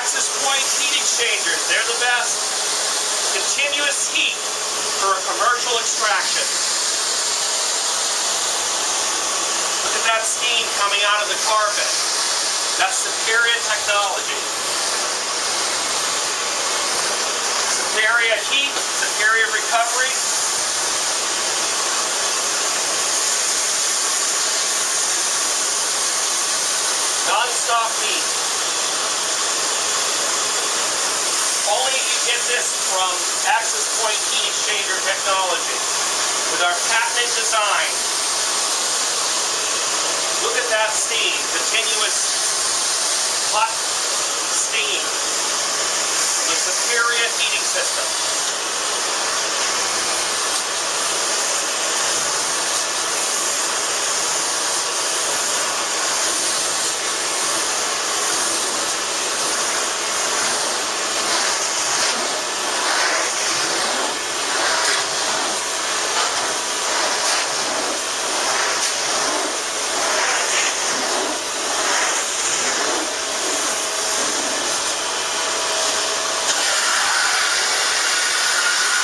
Access point heat exchangers, they're the best. Continuous heat for a commercial extraction. Look at that steam coming out of the carpet. That's superior technology. Superior heat, superior recovery. Non-stop heat. Only you get this from access point heat exchanger technology with our patented design. Look at that steam, continuous hot steam, the superior heating system.